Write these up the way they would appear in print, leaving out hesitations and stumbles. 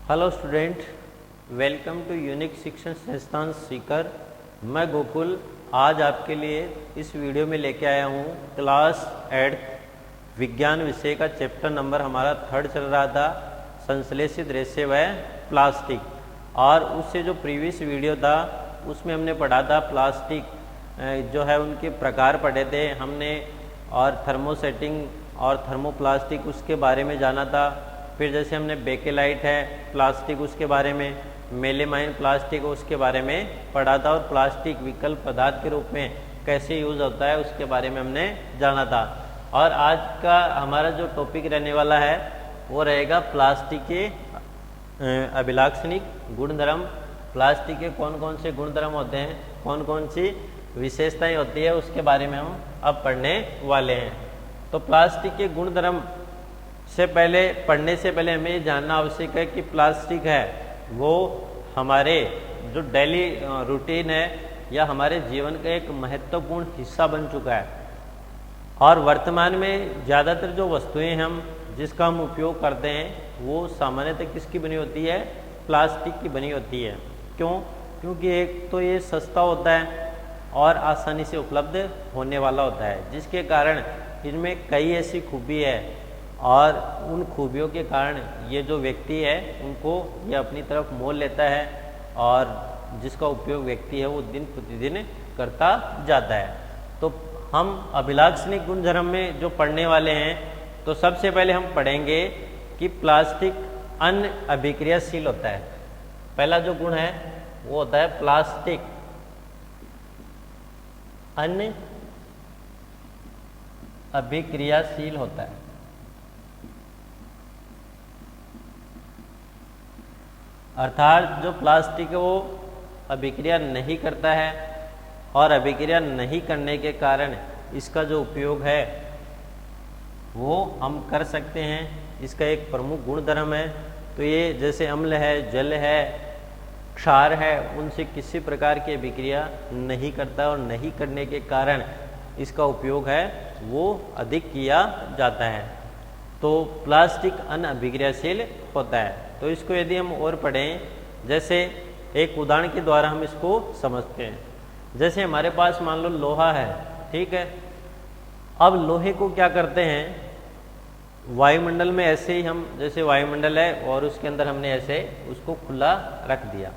Hello student, welcome to unique Shikshan Sansthan Sikar. मैं गोकुल आज आपके लिए इस वीडियो में लेके आया हूँ क्लास 8 विज्ञान विषय का चैप्टर नंबर हमारा 3 चल रहा था, संश्लेषित रेशे व प्लास्टिक। और उससे जो प्रीवियस वीडियो था उसमें हमने पढ़ा था प्लास्टिक जो है उनके प्रकार पढ़े थे हमने, और थर्मोसेटिंग और थर्मोप्लास्टिक उसके बारे में जाना था। फिर जैसे हमने बेकेलाइट है प्लास्टिक उसके बारे में, मेलेमाइन प्लास्टिक उसके बारे में पढ़ा था, और प्लास्टिक विकल्प पदार्थ के रूप में कैसे यूज़ होता है उसके बारे में हमने जाना था। और आज का हमारा जो टॉपिक रहने वाला है वो रहेगा प्लास्टिक के अभिलाक्षणिक गुणधर्म। प्लास्टिक के कौन कौन से गुणधर्म होते हैं, कौन कौन सी विशेषताएं होती है, उसके बारे में हम अब पढ़ने वाले हैं। तो प्लास्टिक के गुणधर्म से पहले पढ़ने से पहले हमें ये जानना आवश्यक है कि प्लास्टिक है वो हमारे जो डेली रूटीन है या हमारे जीवन का एक महत्वपूर्ण हिस्सा बन चुका है। और वर्तमान में ज़्यादातर जो वस्तुएं हम जिसका हम उपयोग करते हैं वो सामान्यतः किसकी बनी होती है, प्लास्टिक की बनी होती है। क्यों? क्योंकि एक तो ये सस्ता होता है और आसानी से उपलब्ध होने वाला होता है, जिसके कारण इनमें कई ऐसी खूबी है, और उन खूबियों के कारण ये जो व्यक्ति है उनको ये अपनी तरफ मोल लेता है, और जिसका उपयोग व्यक्ति है वो दिन प्रतिदिन करता जाता है। तो हम अभिलाक्षणिक गुणधर्म में जो पढ़ने वाले हैं, तो सबसे पहले हम पढ़ेंगे कि प्लास्टिक अन्य अभिक्रियाशील होता है। पहला जो गुण है वो होता है प्लास्टिक अन्य अभिक्रियाशील होता है। अर्थात जो प्लास्टिक है वो अभिक्रिया नहीं करता है, और अभिक्रिया नहीं करने के कारण इसका जो उपयोग है वो हम कर सकते हैं। इसका एक प्रमुख गुणधर्म है। तो ये जैसे अम्ल है, जल है, क्षार है, उनसे किसी प्रकार की अभिक्रिया नहीं करता, और नहीं करने के कारण इसका उपयोग है वो अधिक किया जाता है। तो प्लास्टिक अनअभिक्रियाशील होता है। तो इसको यदि हम और पढ़ें, जैसे एक उदाहरण के द्वारा हम इसको समझते हैं। जैसे हमारे पास मान लो लोहा है, ठीक है। अब लोहे को क्या करते हैं, वायुमंडल में ऐसे ही हम, जैसे वायुमंडल है और उसके अंदर हमने ऐसे उसको खुला रख दिया।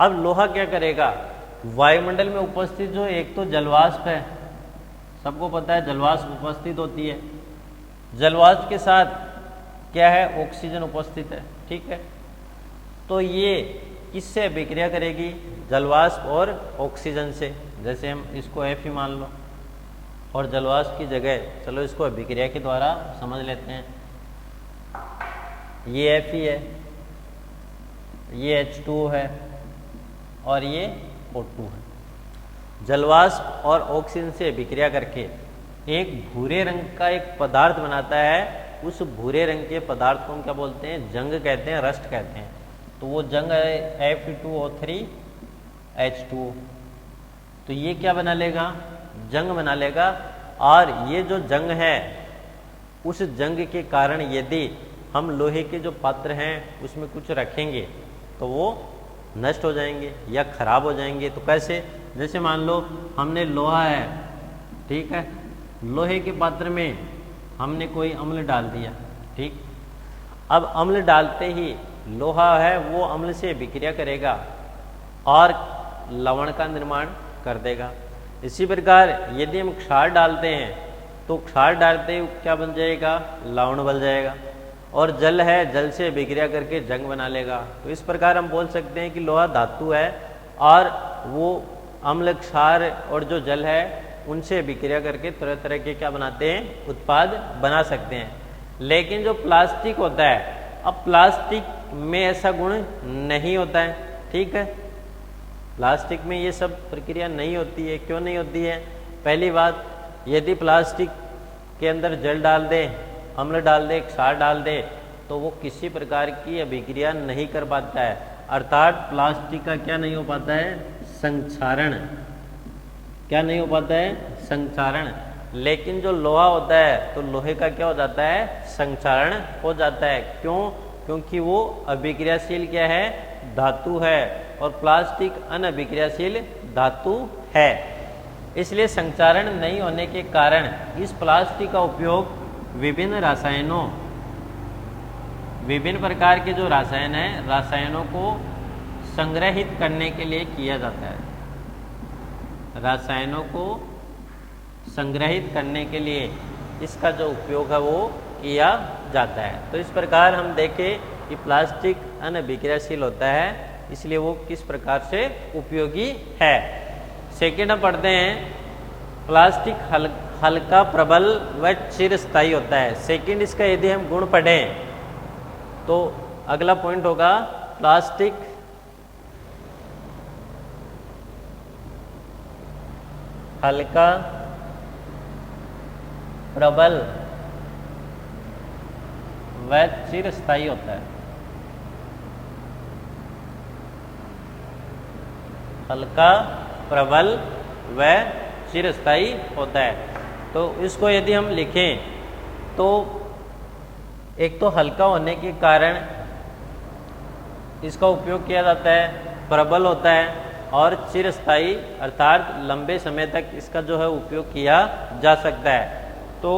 अब लोहा क्या करेगा, वायुमंडल में उपस्थित जो एक तो जलवाष्प है, सबको पता है जलवाष्प उपस्थित होती है, जलवाष्प के साथ क्या है, ऑक्सीजन उपस्थित है, ठीक है। तो ये किससे अभिक्रिया करेगी, जलवाष्प और ऑक्सीजन से। जैसे हम इसको F ही मान लो, और जलवाष्प की जगह चलो इसको अभिक्रिया के द्वारा समझ लेते हैं। ये F ही है, ये H2O है, और ये O2 है। जलवाष्प और ऑक्सीजन से अभिक्रिया करके एक भूरे रंग का एक पदार्थ बनाता है। उस भूरे रंग के पदार्थ को हम क्या बोलते हैं, जंग कहते हैं, रस्ट कहते हैं। तो वो जंग है Fe2O3 H2O। तो ये क्या बना लेगा, जंग बना लेगा। और ये जो जंग है, उस जंग के कारण यदि हम लोहे के जो पात्र हैं उसमें कुछ रखेंगे तो वो नष्ट हो जाएंगे या खराब हो जाएंगे। तो कैसे, जैसे मान लो हमने लोहा है, ठीक है, लोहे के पात्र में हमने कोई अम्ल डाल दिया, ठीक। अब अम्ल डालते ही लोहा है वो अम्ल से अभिक्रिया करेगा और लवण का निर्माण कर देगा। इसी प्रकार यदि हम क्षार डालते हैं तो क्षार डालते ही क्या बन जाएगा, लवण बन जाएगा। और जल है, जल से अभिक्रिया करके जंग बना लेगा। तो इस प्रकार हम बोल सकते हैं कि लोहा धातु है, और वो अम्ल, क्षार और जो जल है उनसे अभिक्रिया करके तरह तरह के क्या बनाते हैं, उत्पाद बना सकते हैं। लेकिन जो प्लास्टिक होता है, अब प्लास्टिक में ऐसा गुण नहीं होता है, ठीक है। प्लास्टिक में ये सब प्रक्रिया नहीं होती है। क्यों नहीं होती है? पहली बात, यदि प्लास्टिक के अंदर जल डाल दे, अम्ल डाल दे, क्षार डाल दे, तो वो किसी प्रकार की अभिक्रिया नहीं कर पाता है। अर्थात प्लास्टिक का क्या नहीं हो पाता है, संक्षारण। क्या नहीं हो पाता है, संक्षारण। लेकिन जो लोहा होता है तो लोहे का क्या हो जाता है, संक्षारण हो जाता है। क्यों? क्योंकि वो अभिक्रियाशील क्या है, धातु है, और प्लास्टिक अनअभिक्रियाशील धातु है। इसलिए संचारण नहीं होने के कारण इस प्लास्टिक का उपयोग विभिन्न रसायनों, विभिन्न प्रकार के जो रसायन हैं, रसायनों को संग्रहित करने के लिए किया जाता है। रसायनों को संग्रहित करने के लिए इसका जो उपयोग है वो किया जाता है। तो इस प्रकार हम देखें कि प्लास्टिक अनअभिक्रियाशील होता है, इसलिए वो किस प्रकार से उपयोगी है। सेकेंड हम पढ़ते हैं, प्लास्टिक हल्का, प्रबल व चिरस्थायी होता है। सेकेंड इसका यदि हम गुण पढ़ें तो अगला पॉइंट होगा प्लास्टिक हल्का, प्रबल व चिरस्थायी होता है। हल्का, प्रबल व चिरस्थायी होता है। तो इसको यदि हम लिखें तो एक तो हल्का होने के कारण इसका उपयोग किया जाता है, प्रबल होता है, और चिरस्थायी अर्थात लंबे समय तक इसका जो है उपयोग किया जा सकता है। तो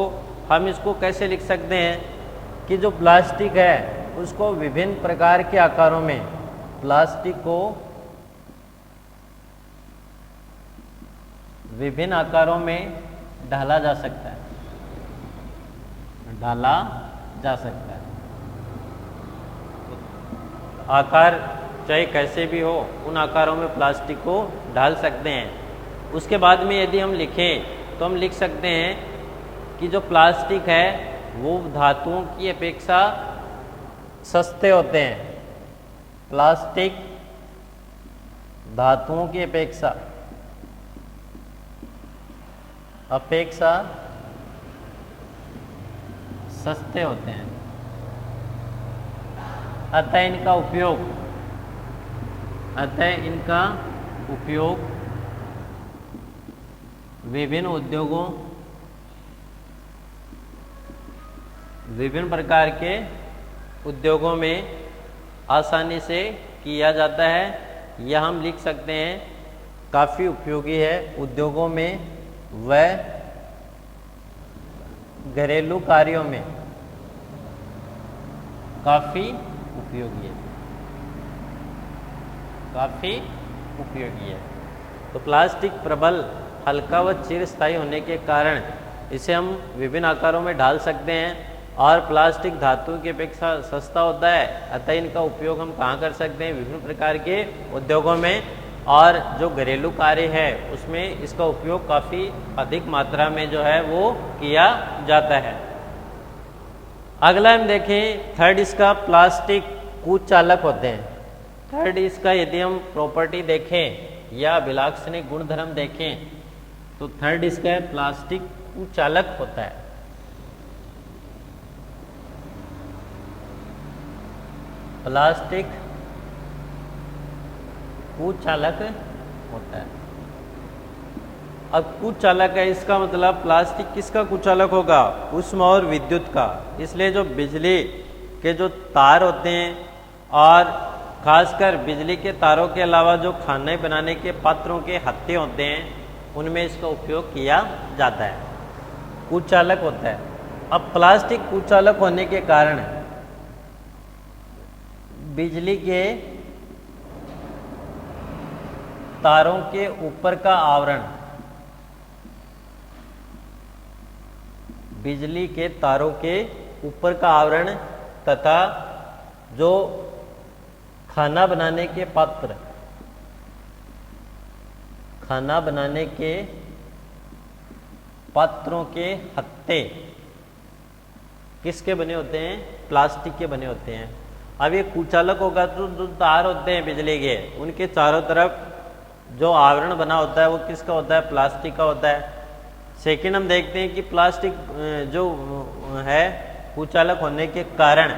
हम इसको कैसे लिख सकते हैं कि जो प्लास्टिक है उसको विभिन्न प्रकार के आकारों में, प्लास्टिक को विभिन्न आकारों में ढाला जा सकता है, ढाला जा सकता है। आकार चाहे कैसे भी हो, उन आकारों में प्लास्टिक को ढाल सकते हैं। उसके बाद में यदि हम लिखें तो हम लिख सकते हैं कि जो प्लास्टिक है वो धातुओं की अपेक्षा सस्ते होते हैं। प्लास्टिक धातुओं की अपेक्षा सस्ते होते हैं, अतः इनका उपयोग विभिन्न उद्योगों, विभिन्न प्रकार के उद्योगों में आसानी से किया जाता है। यह हम लिख सकते हैं काफ़ी उपयोगी है उद्योगों में व घरेलू कार्यों में काफ़ी उपयोगी है, काफ़ी उपयोगी है। तो प्लास्टिक प्रबल, हल्का व चिरस्थायी होने के कारण इसे हम विभिन्न आकारों में ढाल सकते हैं, और प्लास्टिक धातु की अपेक्षा सस्ता होता है, अतः इनका उपयोग हम कहाँ कर सकते हैं, विभिन्न प्रकार के उद्योगों में, और जो घरेलू कार्य है उसमें इसका उपयोग काफ़ी अधिक मात्रा में जो है वो किया जाता है। अगला हम देखें, थर्ड इसका प्लास्टिक कुचालक होते हैं। थर्ड इसका यदि हम प्रॉपर्टी देखें या अभिलाक्षणिक गुणधर्म देखें तो थर्ड इसका है प्लास्टिक कुचालक होता है। प्लास्टिक कुचालक होता है। अब कुचालक है, इसका मतलब प्लास्टिक किसका कुचालक होगा, उष्मा और विद्युत का। इसलिए जो बिजली के जो तार होते हैं, और खासकर बिजली के तारों के अलावा जो खाने बनाने के पात्रों के हत्थे होते हैं, उनमें इसका उपयोग किया जाता है, कुचालक होता है। अब प्लास्टिक कुचालक होने के कारण बिजली के तारों के ऊपर का आवरण, बिजली के तारों के ऊपर का आवरण तथा जो खाना बनाने के पात्र, खाना बनाने के पात्रों के हत्थे किसके बने होते हैं, प्लास्टिक के बने होते हैं। अब ये कुचालक होगा तो जो तार होते हैं बिजली के, उनके चारों तरफ जो आवरण बना होता है वो किसका होता है, प्लास्टिक का होता है। सेकेंड हम देखते हैं कि प्लास्टिक जो है कुचालक होने के कारण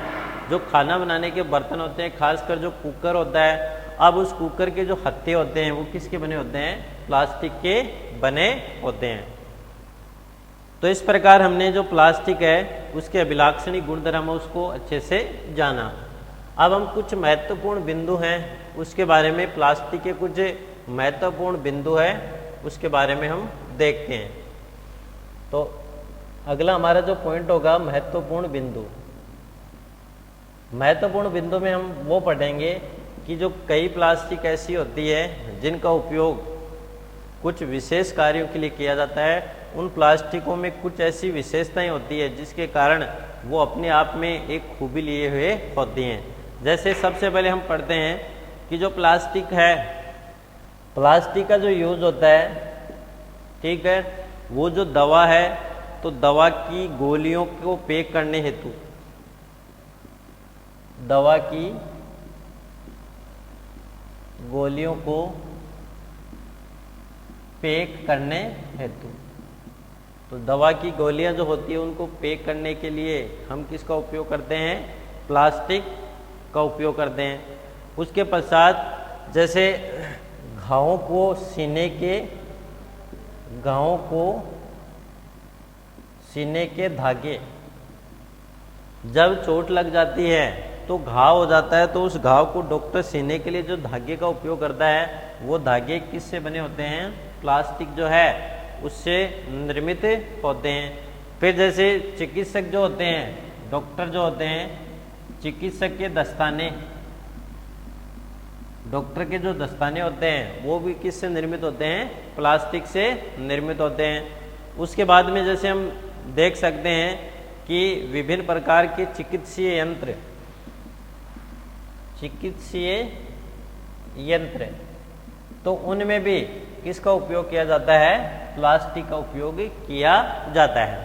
जो खाना बनाने के बर्तन होते हैं, खासकर जो कुकर होता है, अब उस कुकर के जो हत्थे होते हैं वो किसके बने होते हैं, प्लास्टिक के बने होते हैं। तो इस प्रकार हमने जो प्लास्टिक है उसके अभिलाक्षणिक गुणधर्म उसको अच्छे से जाना। अब हम कुछ महत्वपूर्ण बिंदु हैं उसके बारे में, प्लास्टिक के कुछ महत्वपूर्ण बिंदु है उसके बारे में हम देखते हैं। तो अगला हमारा जो पॉइंट होगा महत्वपूर्ण बिंदु। महत्वपूर्ण बिंदु में हम वो पढ़ेंगे कि जो कई प्लास्टिक ऐसी होती है जिनका उपयोग कुछ विशेष कार्यों के लिए किया जाता है। उन प्लास्टिकों में कुछ ऐसी विशेषताएं होती है जिसके कारण वो अपने आप में एक खूबी लिए हुए होती हैं। जैसे सबसे पहले हम पढ़ते हैं कि जो प्लास्टिक है, प्लास्टिक का जो यूज होता है, ठीक है, वो जो दवा है तो दवा की गोलियों को पैक करने हेतु, दवा की गोलियों को पैक करने हेतु, तो दवा की गोलियां जो होती है उनको पैक करने के लिए हम किसका उपयोग करते हैं? प्लास्टिक का उपयोग करते हैं। उसके पश्चात जैसे घावों को सीने के धागे, जब चोट लग जाती है तो घाव हो जाता है, तो उस घाव को डॉक्टर सीने के लिए जो धागे का उपयोग करता है वो धागे किससे बने होते हैं? प्लास्टिक जो है उससे निर्मित होते हैं। फिर जैसे चिकित्सक जो होते हैं, डॉक्टर जो होते हैं, चिकित्सक के दस्ताने, डॉक्टर के जो दस्ताने होते हैं वो भी किससे निर्मित होते हैं? प्लास्टिक से निर्मित होते हैं। उसके बाद में जैसे हम देख सकते हैं कि विभिन्न प्रकार के चिकित्सीय यंत्र, तो उनमें भी किसका उपयोग किया जाता है? प्लास्टिक का उपयोग किया जाता है।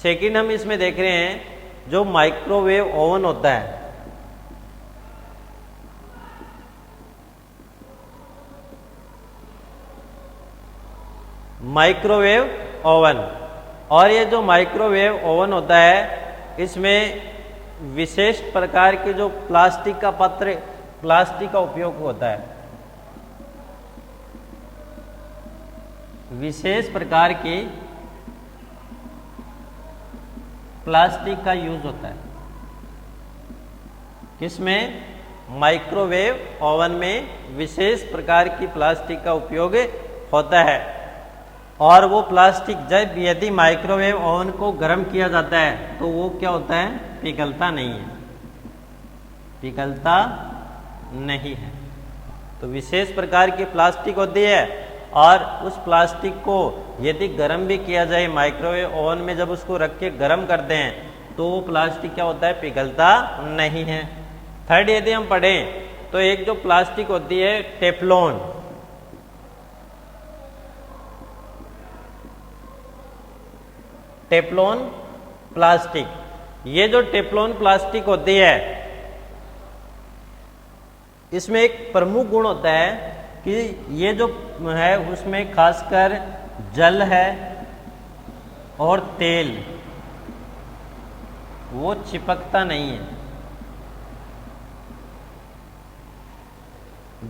सेकंड हम इसमें देख रहे हैं जो माइक्रोवेव ओवन होता है, माइक्रोवेव ओवन, और ये जो माइक्रोवेव ओवन होता है इसमें विशेष प्रकार के जो प्लास्टिक का पात्र, प्लास्टिक का उपयोग होता है, विशेष प्रकार के प्लास्टिक का यूज होता है। किसमें? माइक्रोवेव ओवन में विशेष प्रकार की प्लास्टिक का उपयोग होता है। और वो प्लास्टिक जब यदि माइक्रोवेव ओवन को गर्म किया जाता है तो वो क्या होता है? पिघलता नहीं है, पिघलता नहीं है। तो विशेष प्रकार की प्लास्टिक होती है और उस प्लास्टिक को यदि गर्म भी किया जाए माइक्रोवेव ओवन में, जब उसको रख के गर्म करते हैं तो वो प्लास्टिक क्या होता है? पिघलता नहीं है। थर्ड यदि हम पढ़ें तो एक जो प्लास्टिक होती है टेफ्लॉन, टेफ्लॉन प्लास्टिक, ये जो टेफ्लॉन प्लास्टिक होती है इसमें एक प्रमुख गुण होता है कि ये जो है उसमें खासकर जल है और तेल, वो चिपकता नहीं है।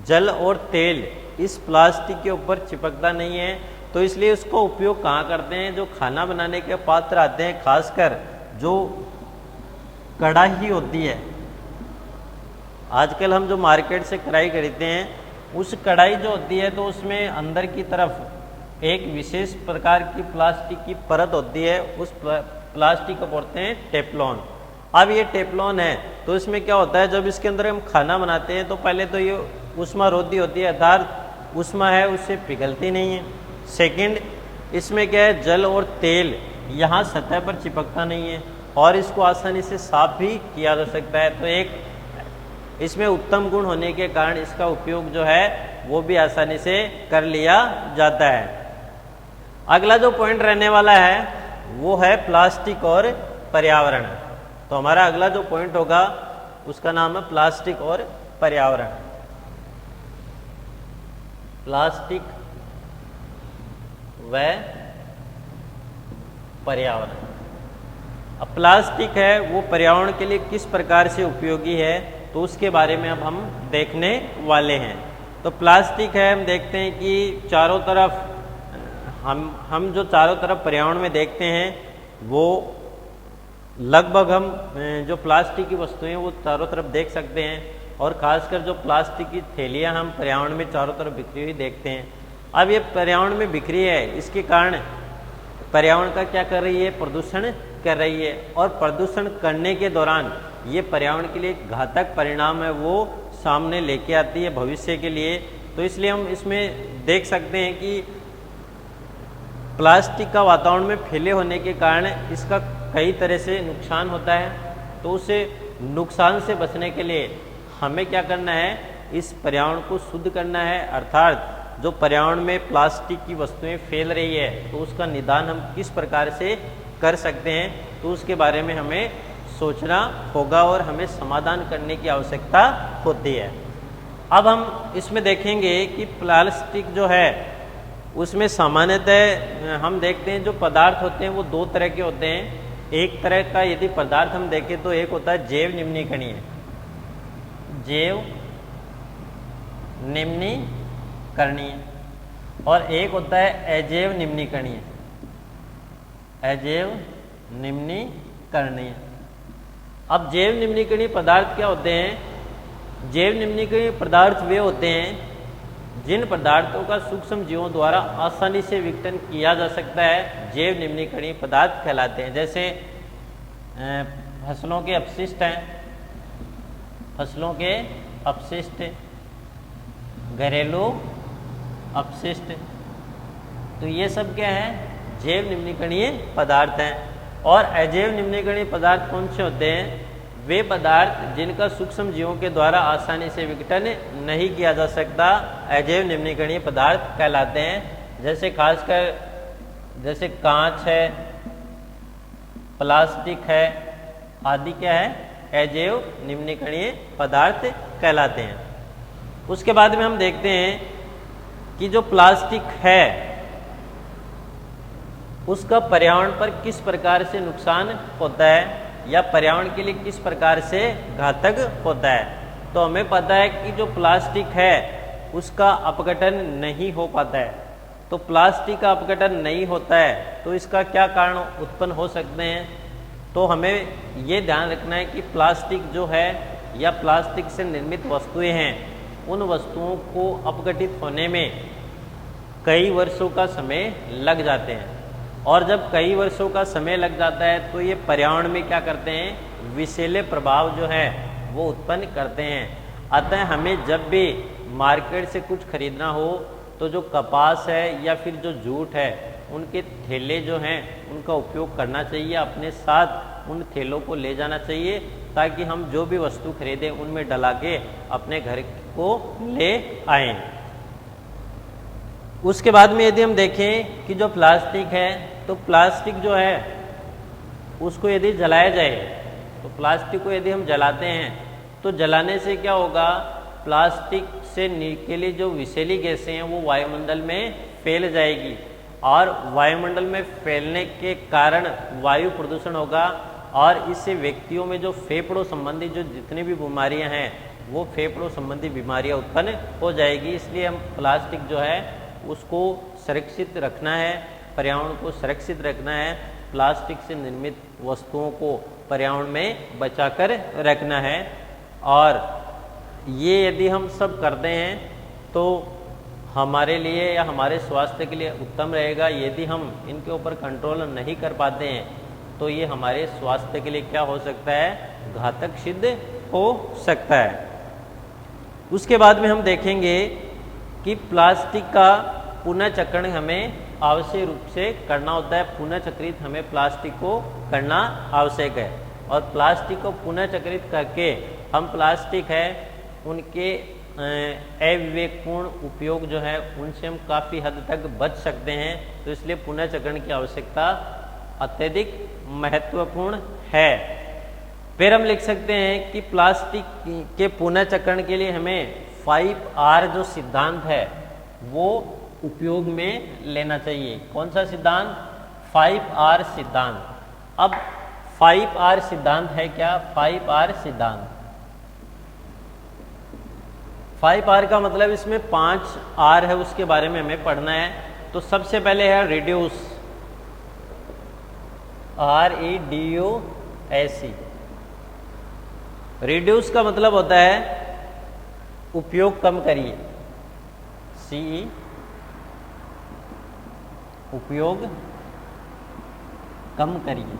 जल और तेल इस प्लास्टिक के ऊपर चिपकता नहीं है, तो इसलिए उसको उपयोग कहाँ करते हैं? जो खाना बनाने के पात्र आते हैं, खासकर जो कढ़ाई होती है, आजकल हम जो मार्केट से कढ़ाई खरीदते हैं उस कढ़ाई जो होती है तो उसमें अंदर की तरफ एक विशेष प्रकार की प्लास्टिक की परत होती है, उस प्लास्टिक को बोलते हैं टेफ्लॉन। अब ये टेफ्लॉन है तो इसमें क्या होता है, जब इसके अंदर हम खाना बनाते हैं तो पहले तो ये ऊष्मारोधी होती है, अर्थात ऊष्मा है उससे पिघलती नहीं है। सेकंड, इसमें क्या है, जल और तेल यहाँ सतह पर चिपकता नहीं है और इसको आसानी से साफ भी किया जा सकता है। तो एक इसमें उत्तम गुण होने के कारण इसका उपयोग जो है वो भी आसानी से कर लिया जाता है। अगला जो पॉइंट रहने वाला है वो है प्लास्टिक और पर्यावरण। तो हमारा अगला जो पॉइंट होगा उसका नाम है प्लास्टिक और पर्यावरण। प्लास्टिक व पर्यावरण। अब प्लास्टिक है वो पर्यावरण के लिए किस प्रकार से उपयोगी है तो उसके बारे में अब हम देखने वाले हैं। तो प्लास्टिक है, हम देखते हैं कि चारों तरफ हम जो चारों तरफ पर्यावरण में देखते हैं वो लगभग हम जो प्लास्टिक की वस्तुएं वो चारों तरफ देख सकते हैं, और खासकर जो प्लास्टिक की थैलियां हम पर्यावरण में चारों तरफ बिखरी हुई देखते हैं। अब ये पर्यावरण में बिखरी है, इसके कारण पर्यावरण का क्या कर रही है, प्रदूषण कर रही है, और प्रदूषण करने के दौरान ये पर्यावरण के लिए घातक परिणाम है वो सामने लेके आती है भविष्य के लिए। तो इसलिए हम इसमें देख सकते हैं कि प्लास्टिक का वातावरण में फैले होने के कारण इसका कई तरह से नुकसान होता है। तो उसे नुकसान से बचने के लिए हमें क्या करना है, इस पर्यावरण को शुद्ध करना है, अर्थात जो पर्यावरण में प्लास्टिक की वस्तुएं फैल रही है तो उसका निदान हम किस प्रकार से कर सकते हैं, तो उसके बारे में हमें सोचना होगा और हमें समाधान करने की आवश्यकता होती है। अब हम इसमें देखेंगे कि प्लास्टिक जो है उसमें सामान्यतः हम देखते हैं जो पदार्थ होते हैं वो दो तरह के होते हैं। एक तरह का यदि पदार्थ हम देखें तो एक होता है जैव निम्नीकरणीय, जैव निम्नीकरणीय, और एक होता है अजैव निम्नीकरणीय, अजैव निम्नीकरणीय। अब जैव निम्नीकरणीय पदार्थ क्या होते हैं, जैव निम्नीकरणीय पदार्थ वे होते हैं जिन पदार्थों का सूक्ष्म जीवों द्वारा आसानी से विघटन किया जा सकता है, जैव निम्नीकरणीय पदार्थ कहलाते हैं। जैसे फसलों के अपशिष्ट हैं, फसलों के अपशिष्ट, घरेलू अपशिष्ट, तो ये सब क्या है, जैव निम्नीकरणीय पदार्थ हैं। और अजैव निम्नीकरणीय पदार्थ कौन से होते हैं, वे पदार्थ जिनका सूक्ष्म जीवों के द्वारा आसानी से विघटन नहीं किया जा सकता, अजैव निम्नीकरणीय पदार्थ कहलाते हैं। जैसे खासकर जैसे कांच है, प्लास्टिक है आदि क्या है, अजैव निम्नीकरणीय पदार्थ कहलाते हैं। उसके बाद में हम देखते हैं कि जो प्लास्टिक है उसका पर्यावरण पर किस प्रकार से नुकसान होता है या पर्यावरण के लिए किस प्रकार से घातक होता है। तो हमें पता है कि जो प्लास्टिक है उसका अपघटन नहीं हो पाता है। तो प्लास्टिक का अपघटन नहीं होता है तो इसका क्या कारण उत्पन्न हो सकते हैं, तो हमें ये ध्यान रखना है कि प्लास्टिक जो है या प्लास्टिक से निर्मित वस्तुएं हैं, उन वस्तुओं को अपघटित होने में कई वर्षों का समय लग जाते हैं, और जब कई वर्षों का समय लग जाता है तो ये पर्यावरण में क्या करते हैं, विषैले प्रभाव जो है वो उत्पन्न करते हैं। अतः हमें जब भी मार्केट से कुछ खरीदना हो तो जो कपास है या फिर जो जूट है उनके थैले जो हैं उनका उपयोग करना चाहिए, अपने साथ उन थैलों को ले जाना चाहिए ताकि हम जो भी वस्तु खरीदें उनमें डला के अपने घर को ले आएं। उसके बाद में यदि हम देखें कि जो प्लास्टिक है, तो प्लास्टिक जो है उसको यदि जलाया जाए, तो प्लास्टिक को यदि हम जलाते हैं तो जलाने से क्या होगा, प्लास्टिक से निकली जो विषैली गैसें हैं वो वायुमंडल में फैल जाएगी, और वायुमंडल में फैलने के कारण वायु प्रदूषण होगा, और इससे व्यक्तियों में जो फेफड़ों संबंधी जो जितनी भी बीमारियां हैं वो फेफड़ों संबंधी बीमारियां उत्पन्न हो जाएगी। इसलिए हम प्लास्टिक जो है उसको सुरक्षित रखना है, पर्यावरण को सुरक्षित रखना है, प्लास्टिक से निर्मित वस्तुओं को पर्यावरण में बचाकर रखना है। और ये यदि हम सब करते हैं तो हमारे लिए या हमारे स्वास्थ्य के लिए उत्तम रहेगा। यदि हम इनके ऊपर कंट्रोल नहीं कर पाते हैं तो ये हमारे स्वास्थ्य के लिए क्या हो सकता है, घातक सिद्ध हो सकता है। उसके बाद में हम देखेंगे कि प्लास्टिक का पुनर्चक्रण हमें आवश्यक रूप से करना होता है, पुनर्चक्रित हमें प्लास्टिक को करना आवश्यक है, और प्लास्टिक को पुनर्चक्रित करके हम प्लास्टिक है उनके अविवेकपूर्ण उपयोग जो है उनसे हम काफ़ी हद तक बच सकते हैं। तो इसलिए पुनर्चक्रण की आवश्यकता अत्यधिक महत्वपूर्ण है। फिर हम लिख सकते हैं कि प्लास्टिक के पुनर्चक्रण के लिए हमें 5R जो सिद्धांत है वो उपयोग में लेना चाहिए। कौन सा सिद्धांत, 5R सिद्धांत। अब 5R सिद्धांत है क्या, 5R सिद्धांत, 5R का मतलब इसमें 5R है, उसके बारे में हमें पढ़ना है। तो सबसे पहले है रिड्यूस, REDUCE, ऐसी। रिड्यूस का मतलब होता है उपयोग कम करिए, CE उपयोग कम करिए।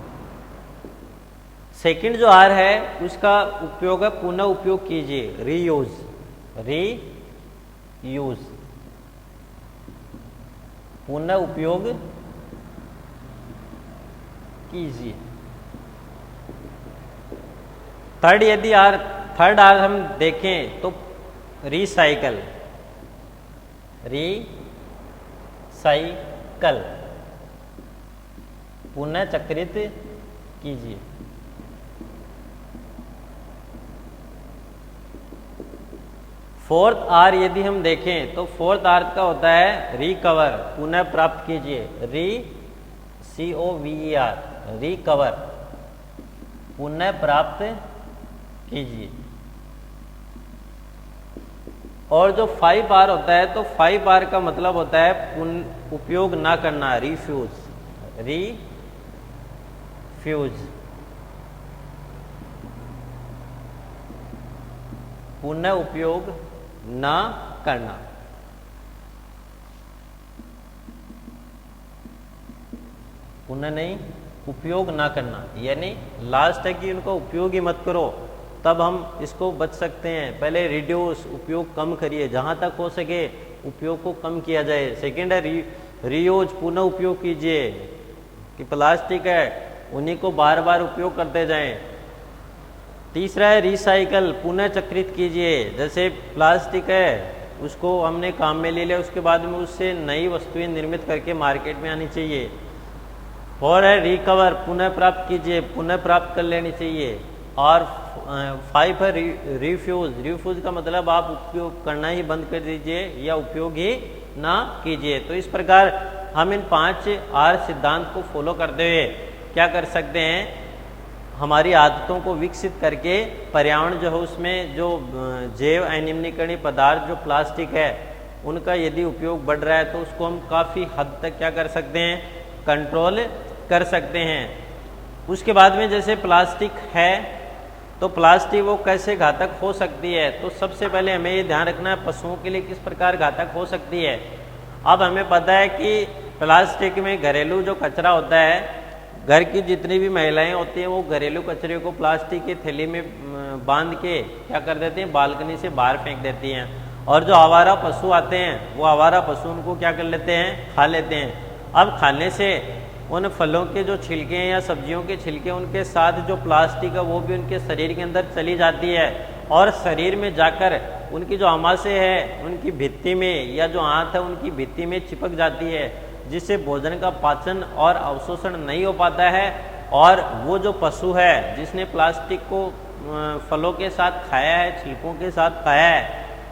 सेकंड जो R है उसका उपयोग है पुनः उपयोग कीजिए, रीयूज, रीयूज, पुनः उपयोग कीजिए। थर्ड आर हम देखें तो रिसाइकल, रिसाइकल, पुनः चक्रित कीजिए। फोर्थ आर यदि हम देखें तो फोर्थ आर का होता है रिकवर, पुनः प्राप्त कीजिए, COVER, रिकवर, पुनः प्राप्त कीजिए। और जो 5 आर होता है तो 5 आर का मतलब होता है उपयोग ना करना, रिफ्यूज, रिफ्यूज, पुनः उपयोग ना करना। पुनः नहीं, उपयोग ना करना, यानी लास्ट है कि उनका उपयोग ही मत करो, तब हम इसको बच सकते हैं। पहले रिड्यूस, उपयोग कम करिए, जहां तक हो सके उपयोग को कम किया जाए। सेकेंड है रीयूज, पुनः उपयोग कीजिए, कि प्लास्टिक है उन्हीं को बार बार उपयोग करते जाएं। तीसरा है रिसाइकल, पुनः चक्रित कीजिए, जैसे प्लास्टिक है उसको हमने काम में ले लिया, उसके बाद में उससे नई वस्तुएं निर्मित करके मार्केट में आनी चाहिए। और है रिकवर, पुनः प्राप्त कीजिए, पुनः प्राप्त कर लेनी चाहिए। और 5 है रिफ्यूज, रिफ्यूज का मतलब आप उपयोग करना ही बंद कर दीजिए या उपयोग ही ना कीजिए। तो इस प्रकार हम इन 5 आर सिद्धांत को फॉलो करते हुए क्या कर सकते हैं, हमारी आदतों को विकसित करके पर्यावरण जो है उसमें जो जैव अनिम्नीकरणीय पदार्थ जो प्लास्टिक है उनका यदि उपयोग बढ़ रहा है तो उसको हम काफ़ी हद तक क्या कर सकते हैं, कंट्रोल कर सकते हैं। उसके बाद में जैसे प्लास्टिक है तो प्लास्टिक वो कैसे घातक हो सकती है, तो सबसे पहले हमें ये ध्यान रखना है पशुओं के लिए किस प्रकार घातक हो सकती है। अब हमें पता है कि प्लास्टिक में घरेलू जो कचरा होता है, घर की जितनी भी महिलाएं होती हैं वो घरेलू कचरे को प्लास्टिक की थैली में बांध के क्या कर देती हैं, बालकनी से बाहर फेंक देती हैं। और जो आवारा पशु आते हैं वो आवारा पशु उनको क्या कर लेते हैं, खा लेते हैं। अब खाने से उन फलों के जो छिलके हैं या सब्जियों के छिलके, उनके साथ जो प्लास्टिक है वो भी उनके शरीर के अंदर चली जाती है और शरीर में जाकर उनकी जो आमाशय है उनकी भित्ति में या जो आंत है उनकी भित्ति में चिपक जाती है, जिससे भोजन का पाचन और अवशोषण नहीं हो पाता है। और वो जो पशु है जिसने प्लास्टिक को फलों के साथ खाया है, छिलकों के साथ खाया है,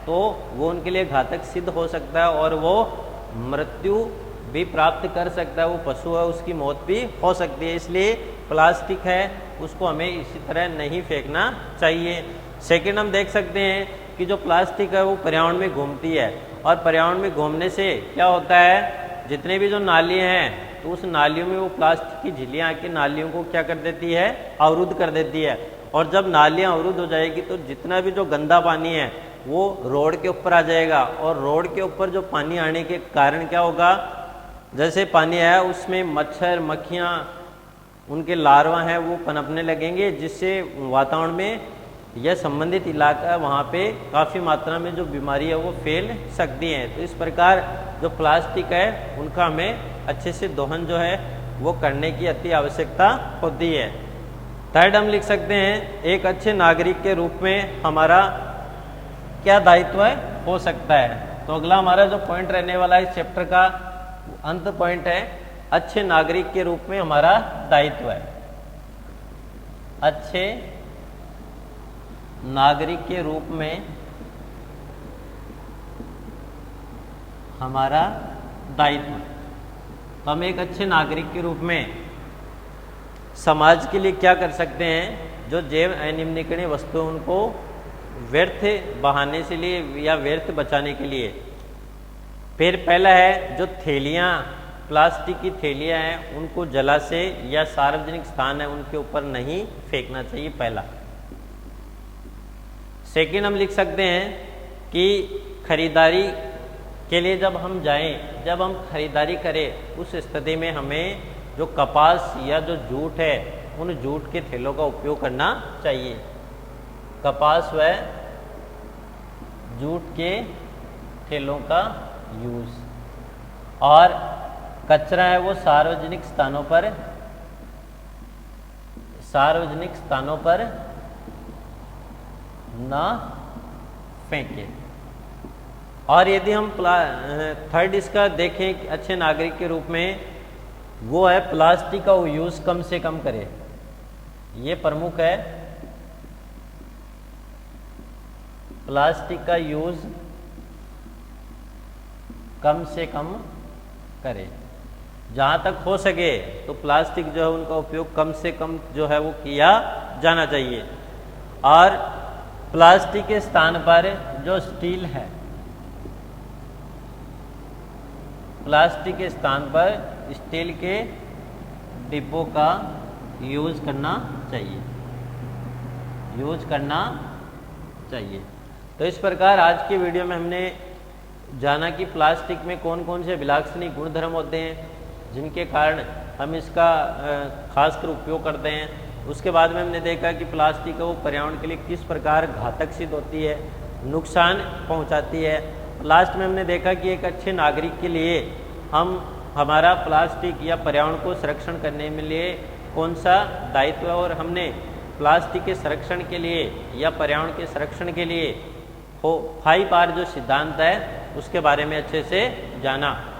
तो वो उनके लिए घातक सिद्ध हो सकता है और वो मृत्यु भी प्राप्त कर सकता है। वो पशु है उसकी मौत भी हो सकती है। इसलिए प्लास्टिक है उसको हमें इसी तरह नहीं फेंकना चाहिए। सेकेंड हम देख सकते हैं कि जो प्लास्टिक है वो पर्यावरण में घूमती है और पर्यावरण में घूमने से क्या होता है, जितने भी जो नालियाँ हैं तो उस नालियों में वो प्लास्टिक की झिल्लियाँ आके नालियों को क्या कर देती है, अवरुद्ध कर देती है। और जब नालियाँ अवरुद्ध हो जाएगी तो जितना भी जो गंदा पानी है वो रोड के ऊपर आ जाएगा और रोड के ऊपर जो पानी आने के कारण क्या होगा, जैसे पानी आया उसमें मच्छर मक्खियाँ उनके लार्वा हैं वो पनपने लगेंगे, जिससे वातावरण में यह संबंधित इलाका है वहाँ पे काफ़ी मात्रा में जो बीमारी है वो फैल सकती है। तो इस प्रकार जो प्लास्टिक है उनका हमें अच्छे से दोहन जो है वो करने की अति आवश्यकता होती है। थर्ड हम लिख सकते हैं एक अच्छे नागरिक के रूप में हमारा क्या दायित्व है हो सकता है। तो अगला हमारा जो पॉइंट रहने वाला है इस चैप्टर का अंत पॉइंट है, अच्छे नागरिक के रूप में हमारा दायित्व है। अच्छे नागरिक के रूप में हमारा दायित्व। तो हम एक अच्छे नागरिक के रूप में समाज के लिए क्या कर सकते हैं, जो जैव अनिम्नीकरणीय वस्तु उनको व्यर्थ बहाने से लिए या व्यर्थ बचाने के लिए। फिर पहला है जो थैलियाँ प्लास्टिक की थैलियाँ हैं उनको जलाशय या सार्वजनिक स्थान है उनके ऊपर नहीं फेंकना चाहिए, पहला। सेकेंड हम लिख सकते हैं कि खरीदारी के लिए जब हम जाएं, जब हम खरीदारी करें उस स्थिति में हमें जो कपास या जो जूट है उन जूट के थैलों का उपयोग करना चाहिए। कपास व जूट के थैलों का यूज। और कचरा है वो सार्वजनिक स्थानों पर ना फेंके। और यदि हम थर्ड इसका देखें अच्छे नागरिक के रूप में, वो है प्लास्टिक का यूज कम से कम करें। ये प्रमुख है, प्लास्टिक का यूज कम से कम करें। जहाँ तक हो सके तो प्लास्टिक जो है उनका उपयोग कम से कम जो है वो किया जाना चाहिए। और प्लास्टिक के स्थान पर जो स्टील है, प्लास्टिक के स्थान पर स्टील के डिब्बों का यूज करना चाहिए। तो इस प्रकार आज की वीडियो में हमने जाना कि प्लास्टिक में कौन कौन से विलाक्षणी गुणधर्म होते हैं जिनके कारण हम इसका खासकर उपयोग करते हैं। उसके बाद में हमने देखा कि प्लास्टिक वो पर्यावरण के लिए किस प्रकार घातक सिद्ध होती है, नुकसान पहुंचाती है। लास्ट में हमने देखा कि एक अच्छे नागरिक के लिए हमारा प्लास्टिक या पर्यावरण को संरक्षण करने में लिए कौन सा दायित्व है, और हमने प्लास्टिक के संरक्षण के लिए या पर्यावरण के संरक्षण के लिए 5R जो सिद्धांत है उसके बारे में अच्छे से जाना।